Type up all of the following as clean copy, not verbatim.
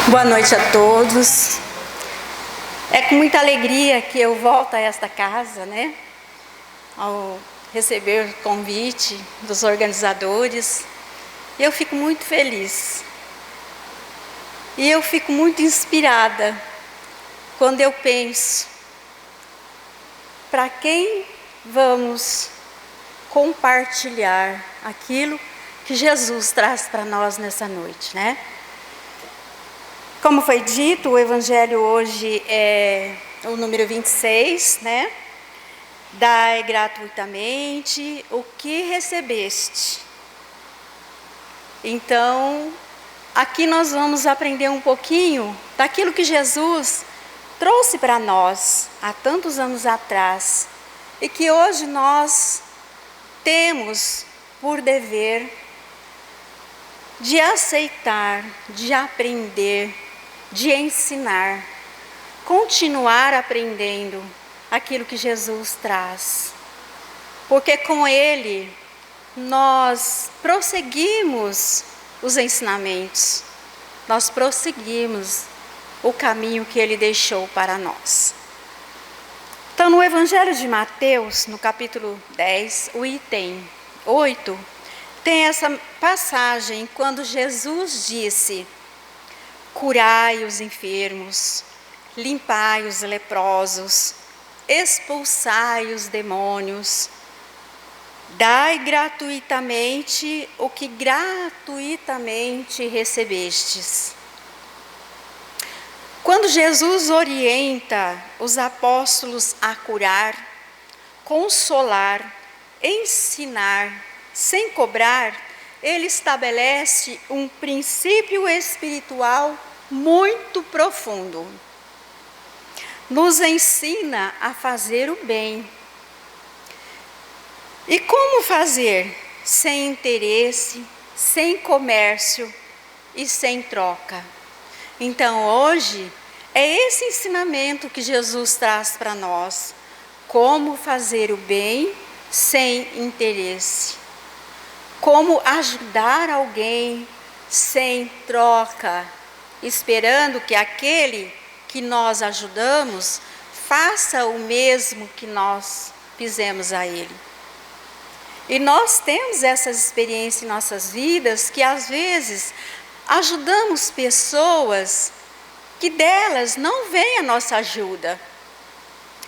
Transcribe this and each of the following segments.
Boa noite a todos. É com muita alegria que eu volto a esta casa, né? Ao receber o convite dos organizadores. E eu fico muito feliz. E eu fico muito inspirada quando eu penso para quem vamos compartilhar aquilo que Jesus traz para nós nessa noite, né? Como foi dito, o Evangelho hoje é o número 26, né? Dai gratuitamente o que recebeste. Então, aqui nós vamos aprender um pouquinho daquilo que Jesus trouxe para nós há tantos anos atrás e que hoje nós temos por dever de aceitar, de aprender, de ensinar, continuar aprendendo aquilo que Jesus traz. Porque com Ele nós prosseguimos os ensinamentos, nós prosseguimos o caminho que Ele deixou para nós. Então, no Evangelho de Mateus, no capítulo 10, o item 8, tem essa passagem quando Jesus disse: curai os enfermos, limpai os leprosos, expulsai os demônios, dai gratuitamente o que gratuitamente recebestes. Quando Jesus orienta os apóstolos a curar, consolar, ensinar, sem cobrar, ele estabelece um princípio espiritual muito profundo. Nos ensina a fazer o bem. E como fazer? Sem interesse, sem comércio e sem troca. Então hoje é esse ensinamento que Jesus traz para nós. Como fazer o bem sem interesse. Como ajudar alguém sem troca, esperando que aquele que nós ajudamos faça o mesmo que nós fizemos a ele. E nós temos essas experiências em nossas vidas que às vezes ajudamos pessoas que delas não vem a nossa ajuda,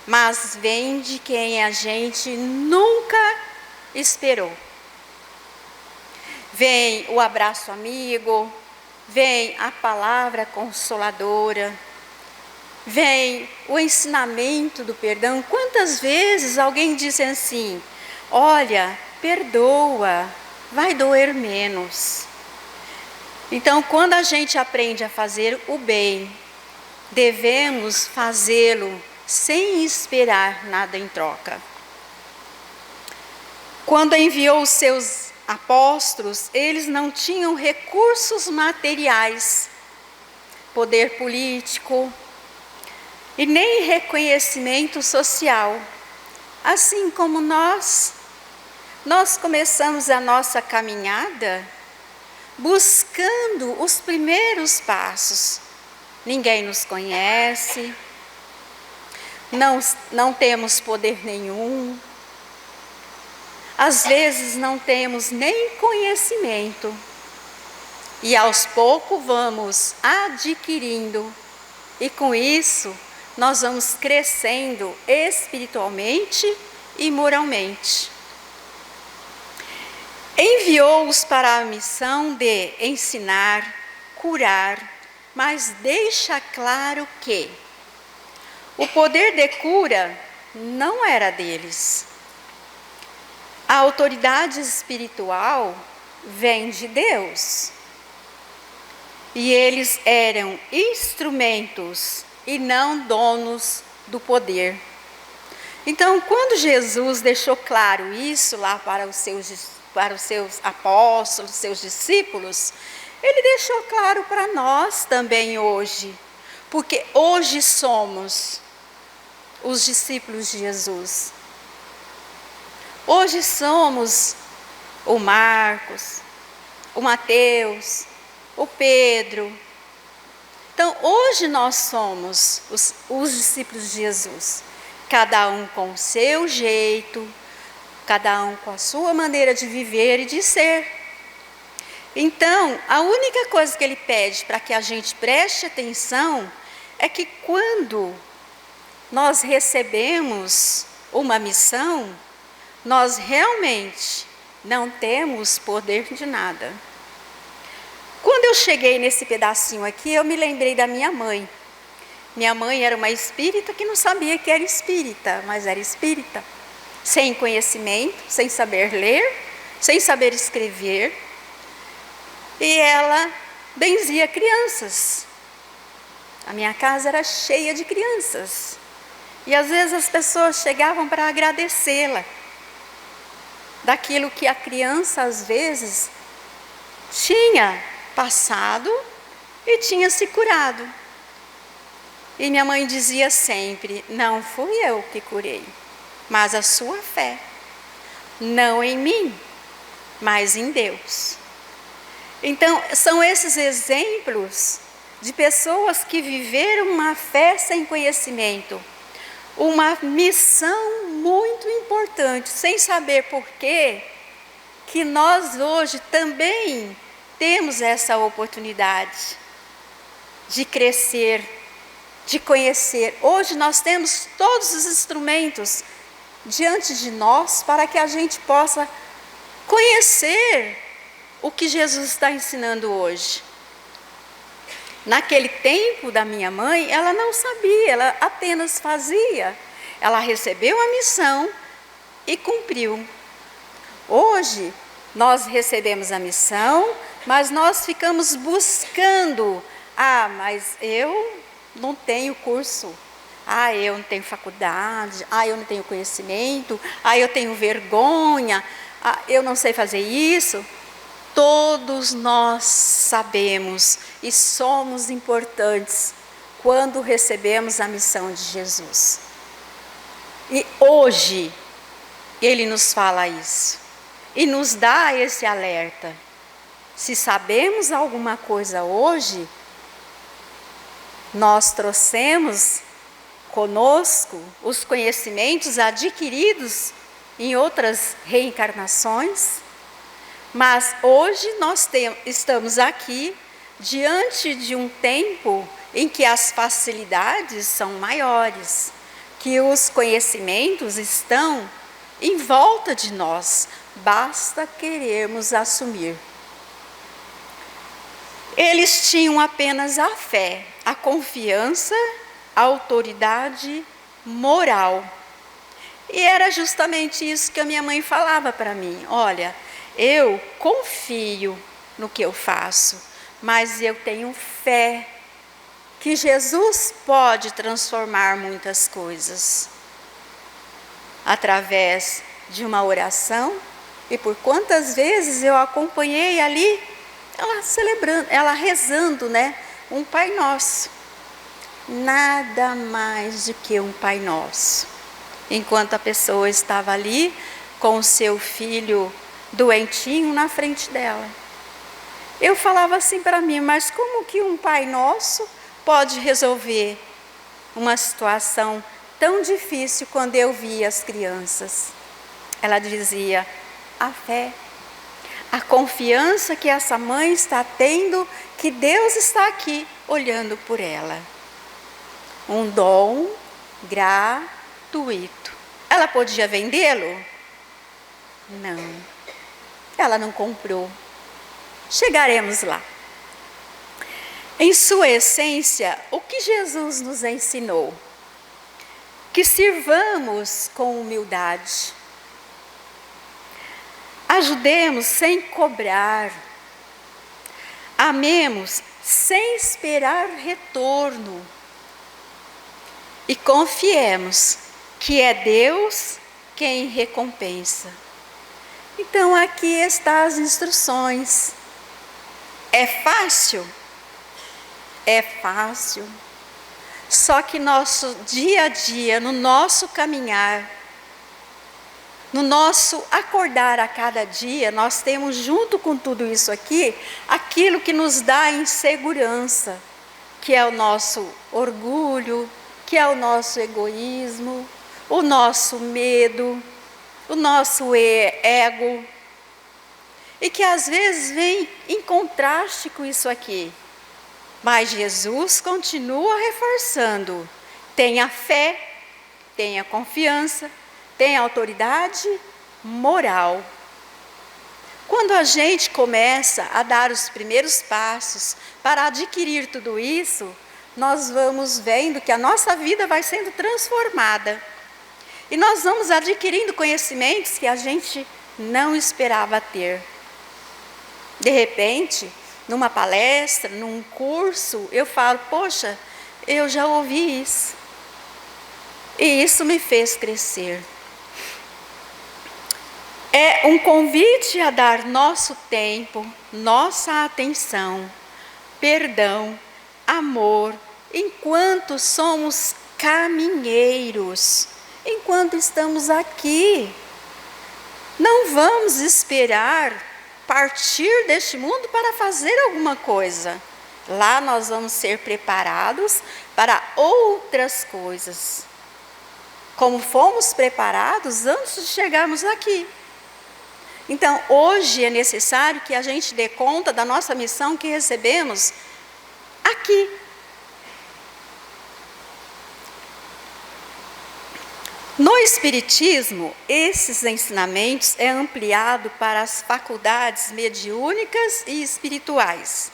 mas vem de quem a gente nunca esperou. Vem o abraço amigo, vem a palavra consoladora, vem o ensinamento do perdão. Quantas vezes alguém diz assim: olha, perdoa, vai doer menos. Então, quando a gente aprende a fazer o bem, devemos fazê-lo sem esperar nada em troca. Quando enviou os seus apóstolos, eles não tinham recursos materiais, poder político e nem reconhecimento social. Assim como nós começamos a nossa caminhada buscando os primeiros passos. Ninguém nos conhece, não temos poder nenhum. Às vezes não temos nem conhecimento. E aos poucos vamos adquirindo. E com isso, nós vamos crescendo espiritualmente e moralmente. Enviou-os para a missão de ensinar, curar, mas deixa claro que o poder de cura não era deles. A autoridade espiritual vem de Deus. E eles eram instrumentos e não donos do poder. Então, quando Jesus deixou claro isso lá para os seus apóstolos, seus discípulos, ele deixou claro para nós também hoje. Porque hoje somos os discípulos de Jesus. Hoje somos o Marcos, o Mateus, o Pedro. Então, hoje nós somos os discípulos de Jesus, cada um com o seu jeito, cada um com a sua maneira de viver e de ser. Então, a única coisa que ele pede para que a gente preste atenção é que quando nós recebemos uma missão, nós realmente não temos poder de nada. Quando eu cheguei nesse pedacinho aqui, eu me lembrei da minha mãe. Minha mãe era uma espírita que não sabia que era espírita, mas era espírita. Sem conhecimento, sem saber ler, sem saber escrever. E ela benzia crianças. A minha casa era cheia de crianças. E às vezes as pessoas chegavam para agradecê-la daquilo que a criança às vezes tinha passado e tinha se curado. E minha mãe dizia sempre: não fui eu que curei, mas a sua fé, não em mim, mas em Deus. Então, são esses exemplos de pessoas que viveram uma fé sem conhecimento, uma missão muito importante, sem saber por quê, que nós hoje também temos essa oportunidade de crescer, de conhecer. Hoje nós temos todos os instrumentos diante de nós para que a gente possa conhecer o que Jesus está ensinando hoje. Naquele tempo da minha mãe, ela não sabia, ela apenas fazia. Ela recebeu a missão e cumpriu. Hoje, nós recebemos a missão, mas nós ficamos buscando. Mas eu não tenho curso. Eu não tenho faculdade. Eu não tenho conhecimento. Eu tenho vergonha. Eu não sei fazer isso. Todos nós sabemos e somos importantes quando recebemos a missão de Jesus. E hoje, Ele nos fala isso e nos dá esse alerta. Se sabemos alguma coisa hoje, nós trouxemos conosco os conhecimentos adquiridos em outras reencarnações, mas hoje nós estamos aqui diante de um tempo em que as facilidades são maiores, que os conhecimentos estão em volta de nós, basta querermos assumir. Eles tinham apenas a fé, a confiança, a autoridade moral. E era justamente isso que a minha mãe falava para mim: olha, eu confio no que eu faço, mas eu tenho fé que Jesus pode transformar muitas coisas através de uma oração. E por quantas vezes eu acompanhei ali ela celebrando, ela rezando, um Pai Nosso. Nada mais do que um Pai Nosso. Enquanto a pessoa estava ali com o seu filho doentinho na frente dela. Eu falava assim para mim: mas como que um Pai Nosso pode resolver uma situação tão difícil quando eu via as crianças? Ela dizia: a fé, a confiança que essa mãe está tendo, que Deus está aqui olhando por ela. Um dom gratuito. Ela podia vendê-lo? Não. Ela não comprou. Chegaremos lá. Em sua essência, o que Jesus nos ensinou? Que sirvamos com humildade. Ajudemos sem cobrar. Amemos sem esperar retorno. E confiemos que é Deus quem recompensa. Então aqui estão as instruções. É fácil? É fácil. Só que nosso dia a dia, no nosso caminhar, no nosso acordar a cada dia, nós temos junto com tudo isso aqui, aquilo que nos dá insegurança. que é o nosso orgulho, que é o nosso egoísmo, o nosso medo, o nosso ego, e que às vezes vem em contraste com isso aqui. Mas Jesus continua reforçando: tenha fé, tenha confiança, tenha autoridade moral. Quando a gente começa a dar os primeiros passos para adquirir tudo isso, nós vamos vendo que a nossa vida vai sendo transformada. E nós vamos adquirindo conhecimentos que a gente não esperava ter. De repente, numa palestra, num curso, eu falo: poxa, eu já ouvi isso. E isso me fez crescer. É um convite a dar nosso tempo, nossa atenção, perdão, amor, enquanto somos caminheiros, enquanto estamos aqui. Não vamos esperar partir deste mundo para fazer alguma coisa. Lá nós vamos ser preparados para outras coisas, como fomos preparados antes de chegarmos aqui. Então, hoje é necessário que a gente dê conta da nossa missão que recebemos aqui. No Espiritismo, esses ensinamentos é ampliado para as faculdades mediúnicas e espirituais.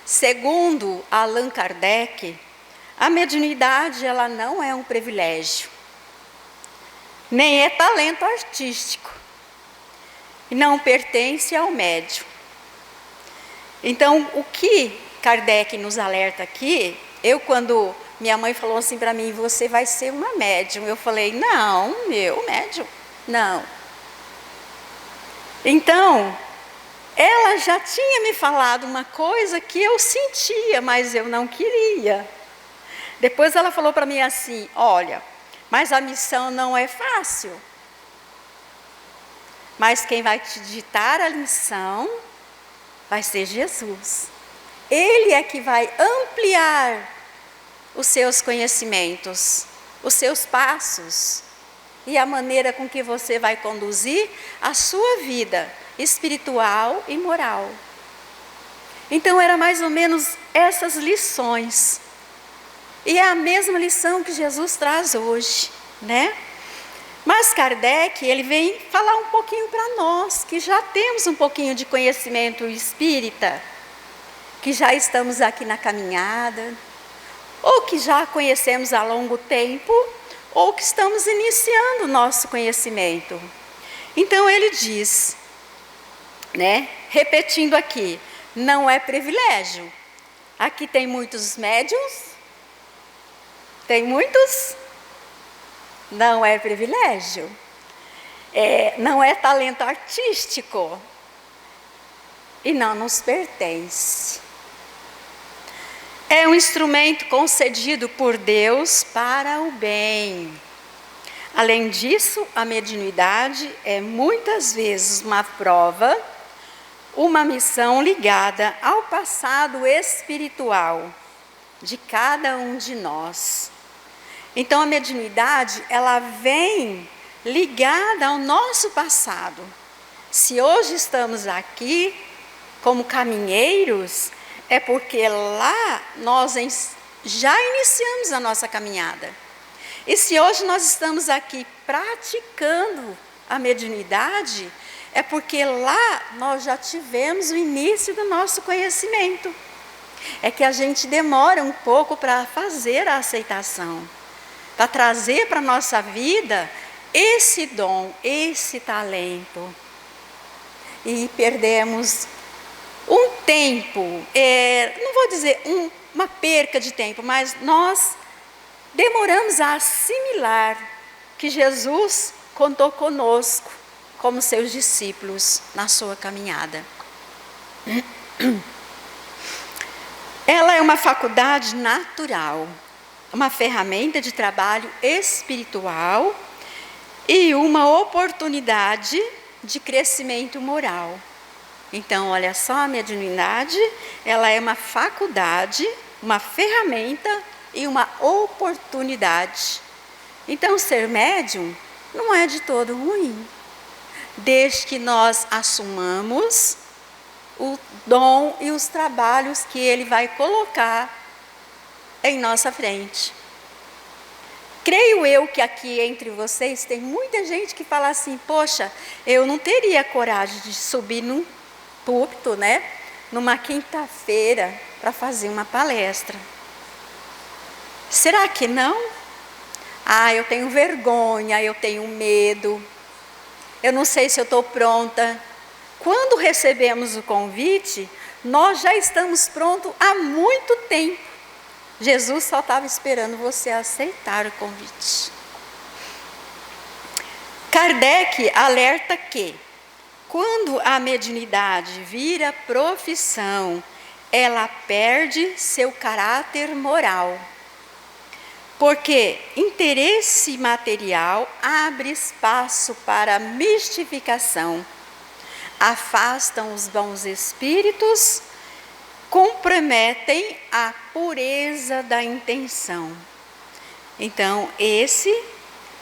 Segundo Allan Kardec, a mediunidade ela não é um privilégio, nem é talento artístico, e não pertence ao médium. Então, o que Kardec nos alerta aqui, quando minha mãe falou assim para mim: você vai ser uma médium. Eu falei: não, eu médium? Não. Então, ela já tinha me falado uma coisa que eu sentia, mas eu não queria. Depois ela falou para mim assim: olha, mas a missão não é fácil. Mas quem vai te ditar a lição vai ser Jesus. Ele é que vai ampliar os seus conhecimentos, os seus passos e a maneira com que você vai conduzir a sua vida espiritual e moral. Então era mais ou menos essas lições. E é a mesma lição que Jesus traz hoje, né? Mas Kardec, ele vem falar um pouquinho para nós, que já temos um pouquinho de conhecimento espírita, que já estamos aqui na caminhada, ou que já conhecemos há longo tempo, ou que estamos iniciando o nosso conhecimento. Então ele diz, né, repetindo aqui: não é privilégio. Aqui tem muitos médiuns, tem muitos, não é privilégio. Não é talento artístico e não nos pertence. É um instrumento concedido por Deus para o bem. Além disso, a mediunidade é muitas vezes uma prova, uma missão ligada ao passado espiritual de cada um de nós. Então a mediunidade, ela vem ligada ao nosso passado. Se hoje estamos aqui como caminheiros, é porque lá nós já iniciamos a nossa caminhada. E se hoje nós estamos aqui praticando a mediunidade, é porque lá nós já tivemos o início do nosso conhecimento. É que a gente demora um pouco para fazer a aceitação, para trazer para a nossa vida esse dom, esse talento. E perdemos um tempo, não vou dizer uma perca de tempo, mas nós demoramos a assimilar que Jesus contou conosco como seus discípulos na sua caminhada. Ela é uma faculdade natural, uma ferramenta de trabalho espiritual e uma oportunidade de crescimento moral. Então, olha só, a mediunidade, ela é uma faculdade uma ferramenta e uma oportunidade. Então, ser médium não é de todo ruim, desde que nós assumamos o dom e os trabalhos que Ele vai colocar em nossa frente. Creio eu que aqui entre vocês tem muita gente que fala assim: poxa, eu não teria coragem de subir num púlpito, né, numa quinta-feira para fazer uma palestra. Será que não? Ah, eu tenho vergonha, eu tenho medo, eu não sei se eu estou pronta. Quando recebemos o convite, nós já estamos prontos há muito tempo. Jesus só estava esperando você aceitar o convite. Kardec alerta que, quando a mediunidade vira profissão, ela perde seu caráter moral. Porque interesse material abre espaço para mistificação, afastam os bons espíritos, comprometem a pureza da intenção. Então, esse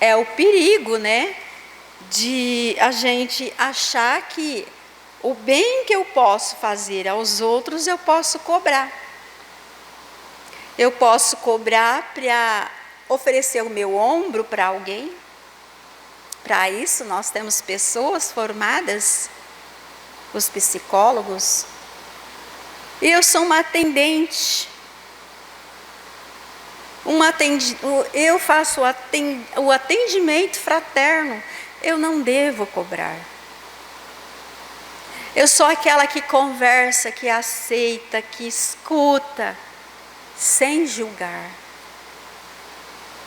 é o perigo, né, de a gente achar que o bem que eu posso fazer aos outros, eu posso cobrar. Eu posso cobrar para oferecer o meu ombro para alguém. Para isso, nós temos pessoas formadas, os psicólogos. Eu sou uma atendente. Eu faço o atendimento fraterno. Eu não devo cobrar. Eu sou aquela que conversa, que aceita, que escuta, sem julgar.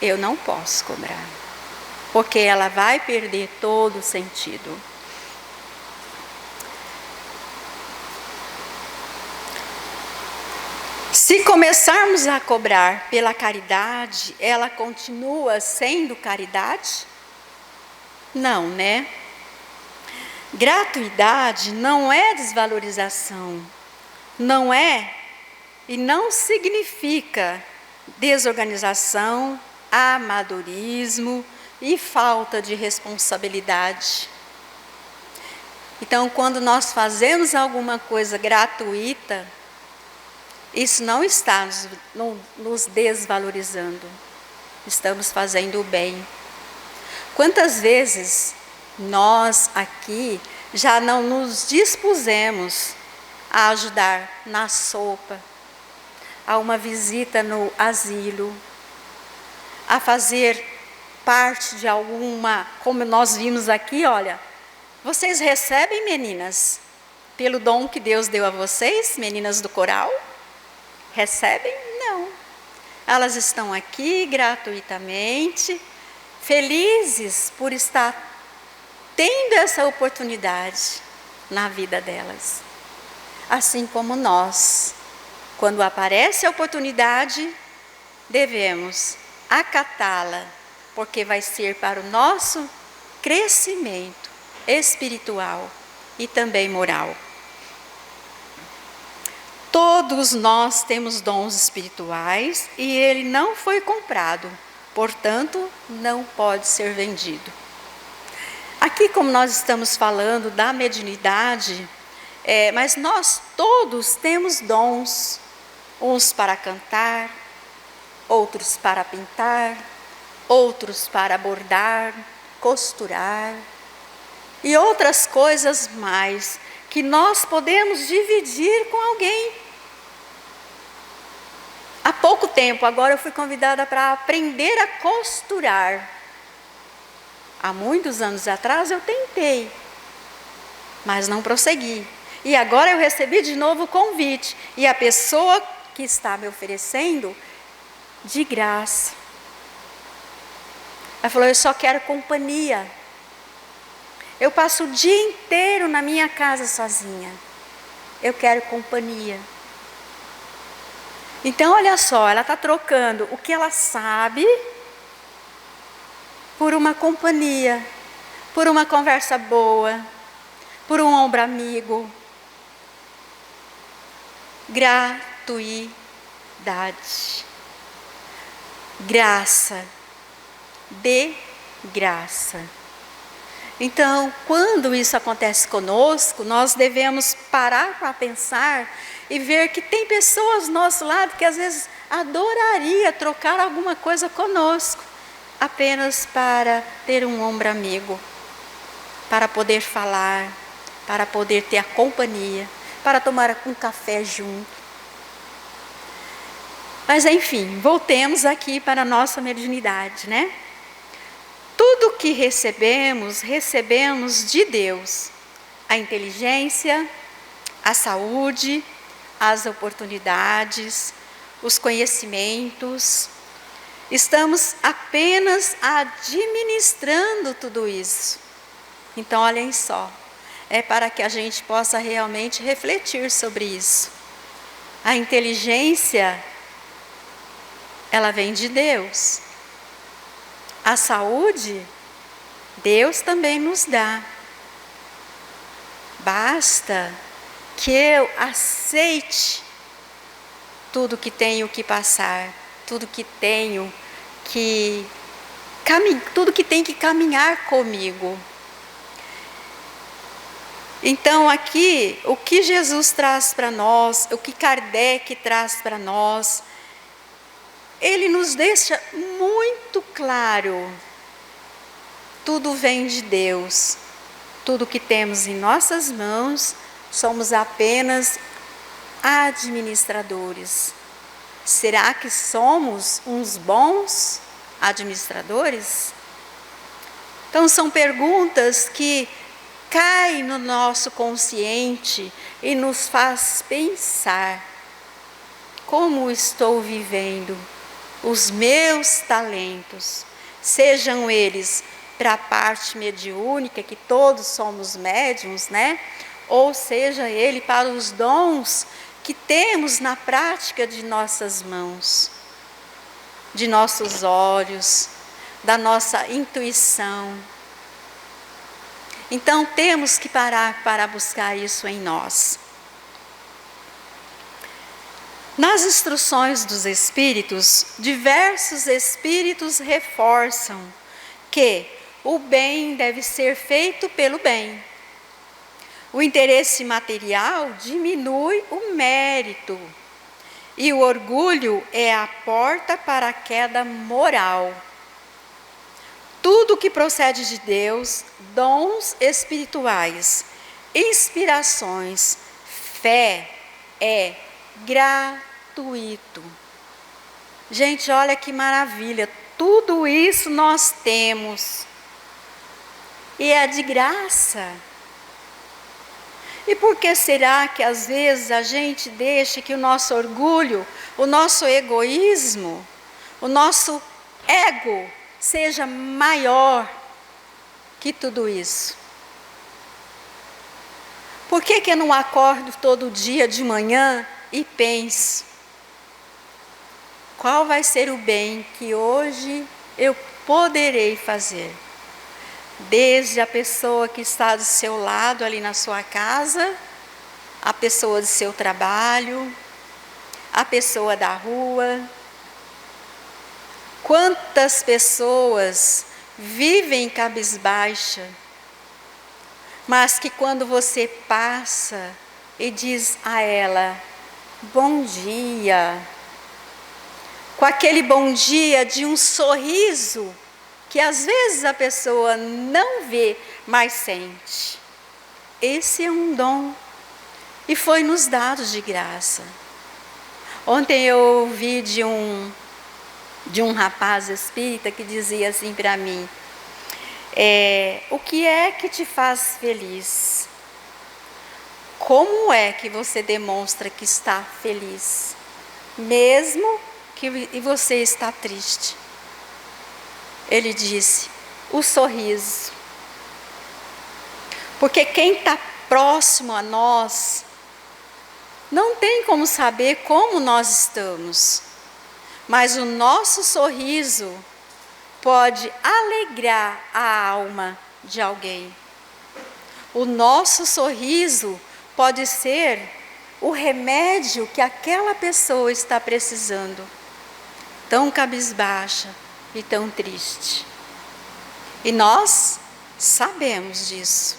Eu não posso cobrar, porque ela vai perder todo o sentido. Se começarmos a cobrar pela caridade, ela continua sendo caridade? Não, né? Gratuidade não é desvalorização, não é e não significa desorganização, amadorismo e falta de responsabilidade. Então, quando nós fazemos alguma coisa gratuita, isso não está nos desvalorizando, estamos fazendo o bem. Quantas vezes nós aqui já não nos dispusemos a ajudar na sopa, a uma visita no asilo, a fazer parte de alguma, como nós vimos aqui, olha, vocês recebem, meninas, pelo dom que Deus deu a vocês, meninas do coral? Recebem? Não. Elas estão aqui gratuitamente, felizes por estar tendo essa oportunidade na vida delas. Assim como nós, quando aparece a oportunidade, devemos acatá-la, porque vai ser para o nosso crescimento espiritual e também moral. Todos nós temos dons espirituais e ele não foi comprado, portanto, não pode ser vendido. Aqui, como nós estamos falando da mediunidade, mas nós todos temos dons, uns para cantar, outros para pintar, outros para bordar, costurar e outras coisas mais que nós podemos dividir com alguém. Há pouco tempo, agora eu fui convidada para aprender a costurar. Há muitos anos atrás eu tentei, mas não prossegui. E agora eu recebi de novo o convite. E a pessoa que está me oferecendo, de graça. Ela falou, eu só quero companhia. Eu passo o dia inteiro na minha casa sozinha. Eu quero companhia. Então, olha só, ela está trocando o que ela sabe por uma companhia, por uma conversa boa, por um ombro amigo. Gratuidade. verdade. Graça, de graça. Então, quando isso acontece conosco, nós devemos parar para pensar e ver que tem pessoas do nosso lado que às vezes adoraria trocar alguma coisa conosco, apenas para ter um ombro amigo, para poder falar, para poder ter a companhia, para tomar um café junto. Mas enfim, voltemos aqui para a nossa mediunidade, né? Tudo que recebemos, recebemos de Deus. A inteligência, a saúde, as oportunidades, os conhecimentos. Estamos apenas administrando tudo isso. Então, olhem só, é para que a gente possa realmente refletir sobre isso. A inteligência, ela vem de Deus. A saúde, Deus também nos dá. Basta que eu aceite tudo que tenho que passar, tudo que tenho que tudo que tem que caminhar comigo. Então aqui, o que Jesus traz para nós, o que Kardec traz para nós, ele nos deixa muito claro, tudo vem de Deus, tudo que temos em nossas mãos, somos apenas administradores. Será que somos uns bons administradores? Então são perguntas que caem no nosso consciente e nos faz pensar, como estou vivendo os meus talentos, sejam eles para a parte mediúnica, que todos somos médiuns, né? Ou seja ele para os dons que temos na prática de nossas mãos, de nossos olhos, da nossa intuição. Então temos que parar para buscar isso em nós. Nas instruções dos Espíritos, diversos Espíritos reforçam que o bem deve ser feito pelo bem. O interesse material diminui o mérito e o orgulho é a porta para a queda moral. Tudo que procede de Deus, dons espirituais, inspirações, fé, é gratuito. Gente, olha que maravilha, tudo isso nós temos e é de graça. E por que será que às vezes a gente deixa que o nosso orgulho, o nosso egoísmo, o nosso ego seja maior que tudo isso? Por que eu não acordo todo dia de manhã e penso, qual vai ser o bem que hoje eu poderei fazer? Desde a pessoa que está do seu lado ali na sua casa, a pessoa do seu trabalho, a pessoa da rua. Quantas pessoas vivem cabisbaixa, mas que quando você passa e diz a ela, bom dia, com aquele bom dia de um sorriso, que às vezes a pessoa não vê, mas sente. Esse é um dom e foi nos dado de graça. Ontem eu ouvi de um rapaz espírita que dizia assim para mim, o que é que te faz feliz? Como é que você demonstra que está feliz, mesmo que você está triste? Ele disse, o sorriso. Porque quem está próximo a nós não tem como saber como nós estamos, mas o nosso sorriso pode alegrar a alma de alguém. O nosso sorriso pode ser o remédio que aquela pessoa está precisando, tão cabisbaixa e tão triste. E nós sabemos disso,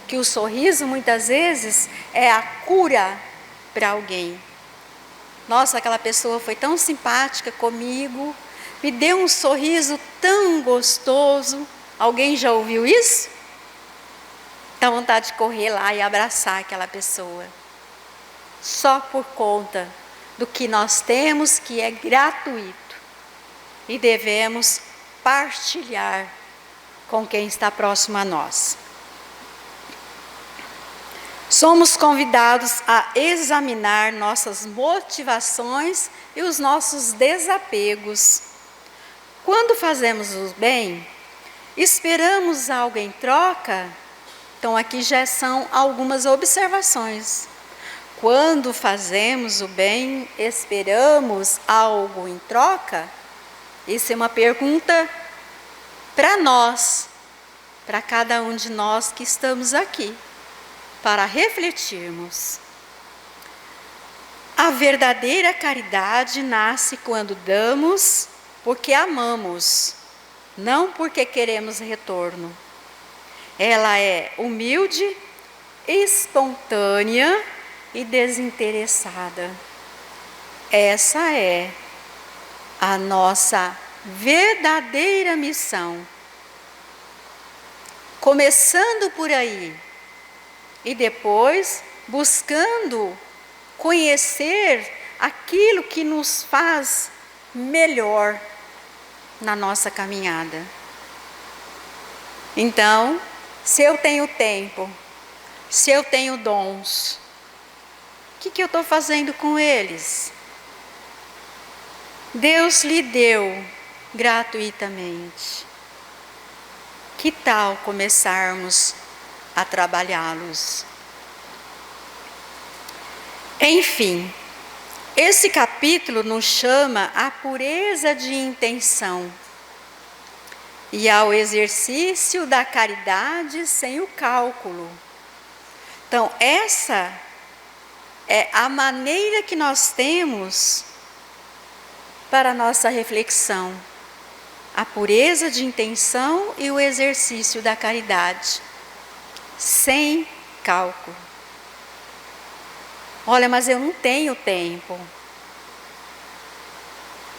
que o sorriso muitas vezes é a cura para alguém. Nossa, aquela pessoa foi tão simpática comigo, me deu um sorriso tão gostoso. Alguém já ouviu isso? Dá vontade de correr lá e abraçar aquela pessoa. Só por conta do que nós temos, que é gratuito. E devemos partilhar com quem está próximo a nós. Somos convidados a examinar nossas motivações e os nossos desapegos. Quando fazemos o bem, esperamos algo em troca? Então aqui já são algumas observações. Quando fazemos o bem, esperamos algo em troca? Isso é uma pergunta para nós, para cada um de nós que estamos aqui, para refletirmos. A verdadeira caridade nasce quando damos porque amamos, não porque queremos retorno. Ela é humilde, espontânea e desinteressada. Essa é a nossa verdadeira missão. Começando por aí e depois buscando conhecer aquilo que nos faz melhor na nossa caminhada. Então, se eu tenho tempo, se eu tenho dons, o que eu estou fazendo com eles? Deus lhe deu gratuitamente. Que tal começarmos a trabalhá-los? Enfim, esse capítulo nos chama à pureza de intenção e ao exercício da caridade sem o cálculo. Então, essa é a maneira que nós temos para a nossa reflexão. A pureza de intenção e o exercício da caridade, sem cálculo. Olha, mas eu não tenho tempo.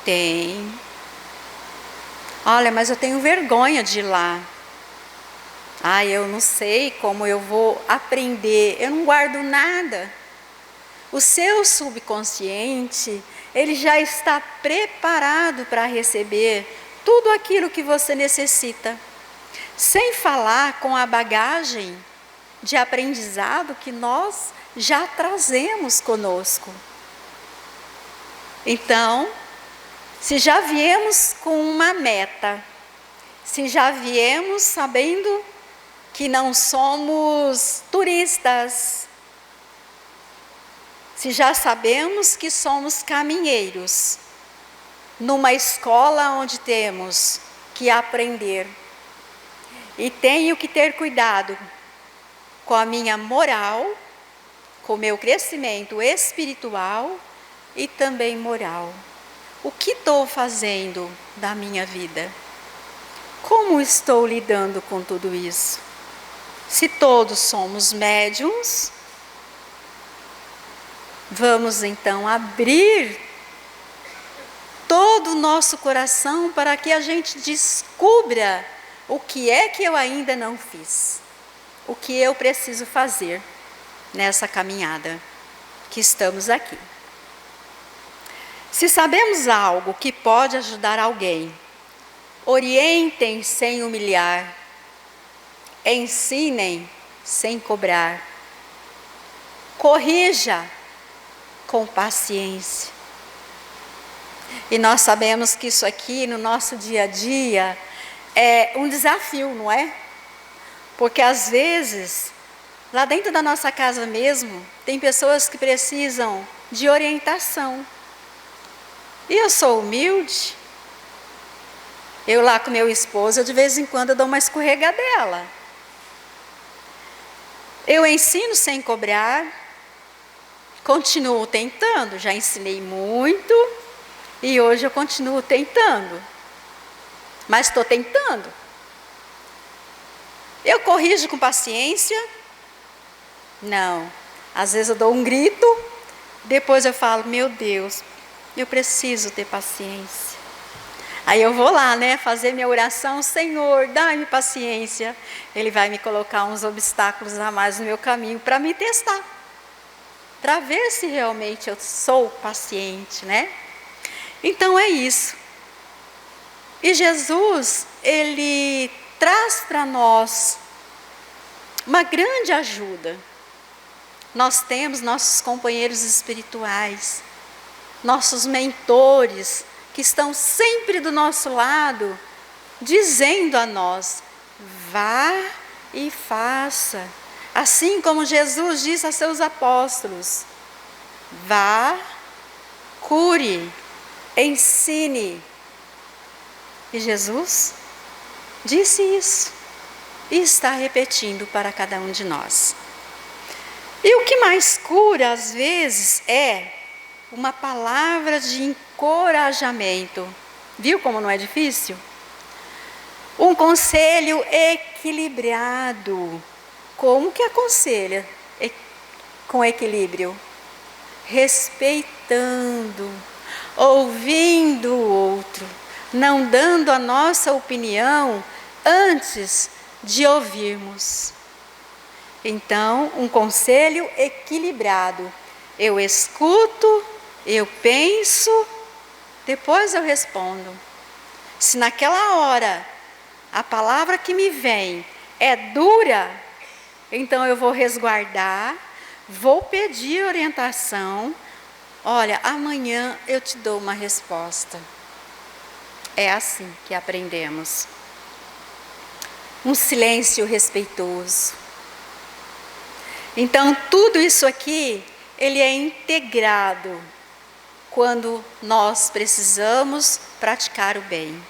Tem. Olha, mas eu tenho vergonha de ir lá. Eu não sei como eu vou aprender, eu não guardo nada. O seu subconsciente, ele já está preparado para receber tudo aquilo que você necessita, sem falar com a bagagem de aprendizado que nós já trazemos conosco. Então, se já viemos com uma meta, se já viemos sabendo que não somos turistas, se já sabemos que somos caminheiros, numa escola onde temos que aprender, e tenho que ter cuidado com a minha moral, com o meu crescimento espiritual e também moral. O que estou fazendo da minha vida? Como estou lidando com tudo isso? Se todos somos médiuns, vamos então abrir todo o nosso coração para que a gente descubra o que é que eu ainda não fiz, o que eu preciso fazer nessa caminhada que estamos aqui. Se sabemos algo que pode ajudar alguém, orientem sem humilhar, ensinem sem cobrar, corrija com paciência. E nós sabemos que isso aqui no nosso dia a dia é um desafio, não é? Porque às vezes, lá dentro da nossa casa mesmo, tem pessoas que precisam de orientação. E eu sou humilde. Eu lá com meu esposo, de vez em quando eu dou uma escorregadela. Eu ensino sem cobrar, continuo tentando, já ensinei muito e hoje eu continuo tentando. Mas estou tentando. Eu corrijo com paciência? Não. Às vezes eu dou um grito, depois eu falo, meu Deus, eu preciso ter paciência. Aí eu vou lá, né, fazer minha oração, Senhor, dá-me paciência. Ele vai me colocar uns obstáculos a mais no meu caminho para me testar. Para ver se realmente eu sou paciente, né? Então é isso. E Jesus, ele traz para nós uma grande ajuda. Nós temos nossos companheiros espirituais, nossos mentores, que estão sempre do nosso lado, dizendo a nós, vá e faça. Assim como Jesus disse a seus apóstolos, vá, cure, ensine. E Jesus disse isso e está repetindo para cada um de nós. E o que mais cura às vezes é uma palavra de encorajamento. Viu como não é difícil? Um conselho equilibrado. Como que aconselha com equilíbrio? Respeitando, ouvindo o outro, não dando a nossa opinião antes de ouvirmos. Então, um conselho equilibrado. Eu escuto, eu penso, depois eu respondo. Se naquela hora a palavra que me vem é dura, então eu vou resguardar, vou pedir orientação. Olha, amanhã eu te dou uma resposta. É assim que aprendemos. Um silêncio respeitoso. Então, tudo isso aqui, ele é integrado quando nós precisamos praticar o bem.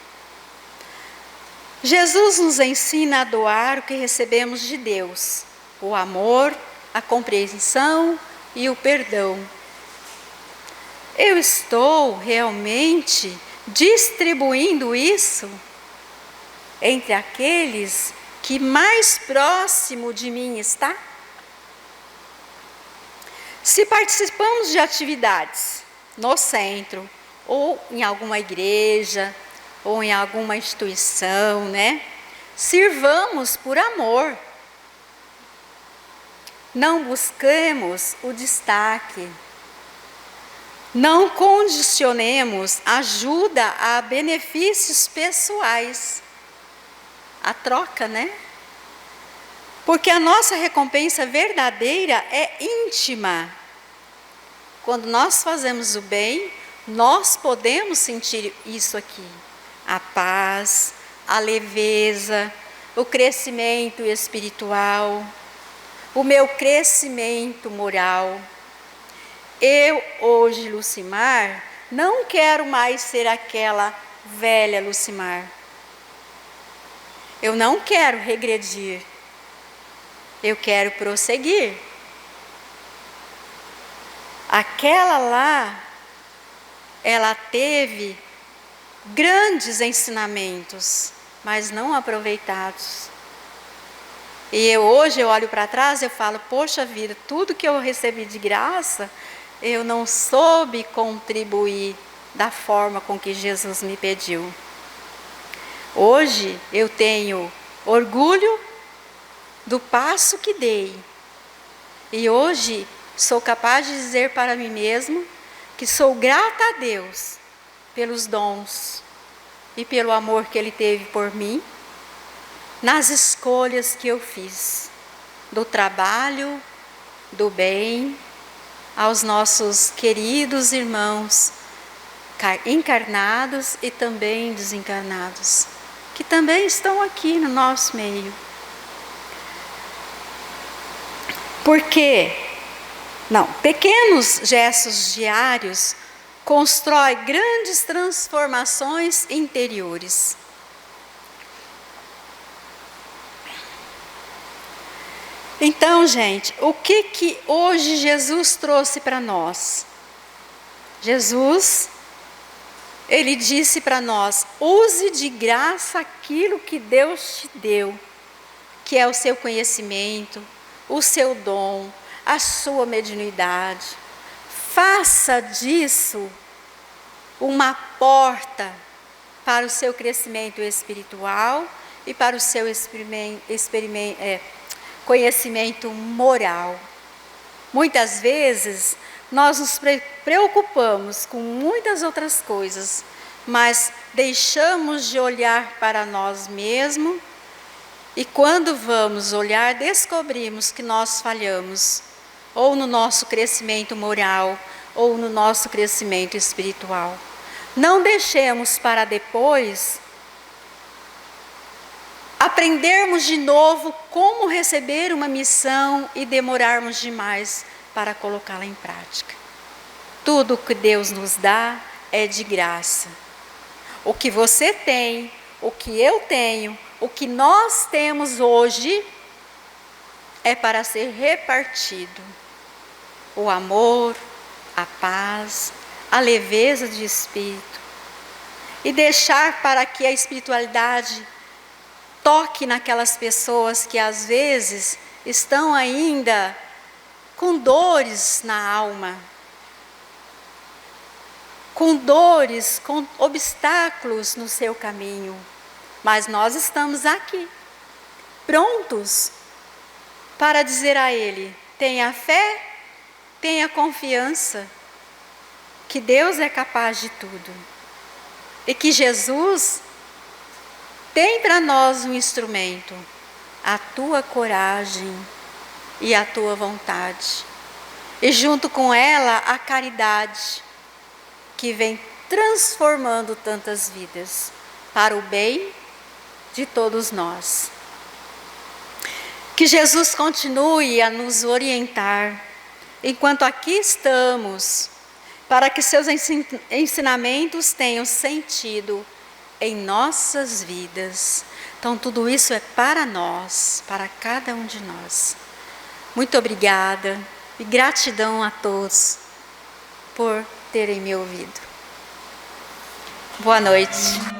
Jesus nos ensina a doar o que recebemos de Deus, o amor, a compreensão e o perdão. Eu estou realmente distribuindo isso entre aqueles que mais próximo de mim está? Se participamos de atividades no centro, ou em alguma igreja, ou em alguma instituição, né? Sirvamos por amor. Não busquemos o destaque. Não condicionemos ajuda a benefícios pessoais. A troca, né? Porque a nossa recompensa verdadeira é íntima. Quando nós fazemos o bem, nós podemos sentir isso aqui. A paz, a leveza, o crescimento espiritual, o meu crescimento moral. Eu, hoje, Lucimar, não quero mais ser aquela velha Lucimar. Eu não quero regredir. Eu quero prosseguir. Aquela lá, ela teve grandes ensinamentos, mas não aproveitados. E hoje eu olho para trás e eu falo, poxa vida, tudo que eu recebi de graça, eu não soube contribuir da forma com que Jesus me pediu. Hoje eu tenho orgulho do passo que dei. E hoje sou capaz de dizer para mim mesmo que sou grata a Deus pelos dons e pelo amor que Ele teve por mim, nas escolhas que eu fiz, do trabalho, do bem, aos nossos queridos irmãos encarnados e também desencarnados, que também estão aqui no nosso meio. Porque, pequenos gestos diários constroem grandes transformações interiores. Então, gente, o que hoje Jesus trouxe para nós? Jesus, ele disse para nós: use de graça aquilo que Deus te deu, que é o seu conhecimento, o seu dom, a sua mediunidade. Faça disso uma porta para o seu crescimento espiritual e para o seu conhecimento moral. Muitas vezes nós nos preocupamos com muitas outras coisas, mas deixamos de olhar para nós mesmos, e quando vamos olhar, descobrimos que nós falhamos, ou no nosso crescimento moral, ou no nosso crescimento espiritual. Não deixemos para depois aprendermos de novo como receber uma missão e demorarmos demais para colocá-la em prática. Tudo que Deus nos dá é de graça. O que você tem, o que eu tenho, o que nós temos hoje é para ser repartido. O amor, a paz, a leveza de espírito, e deixar para que a espiritualidade toque naquelas pessoas que às vezes estão ainda com dores na alma, com dores, com obstáculos no seu caminho. Mas nós estamos aqui, prontos para dizer a ele: tenha fé, tenha confiança, que Deus é capaz de tudo. E que Jesus tem para nós um instrumento, a tua coragem e a tua vontade. E junto com ela, a caridade, que vem transformando tantas vidas para o bem de todos nós. Que Jesus continue a nos orientar, enquanto aqui estamos, para que seus ensinamentos tenham sentido em nossas vidas. Então tudo isso é para nós, para cada um de nós. Muito obrigada e gratidão a todos por terem me ouvido. Boa noite.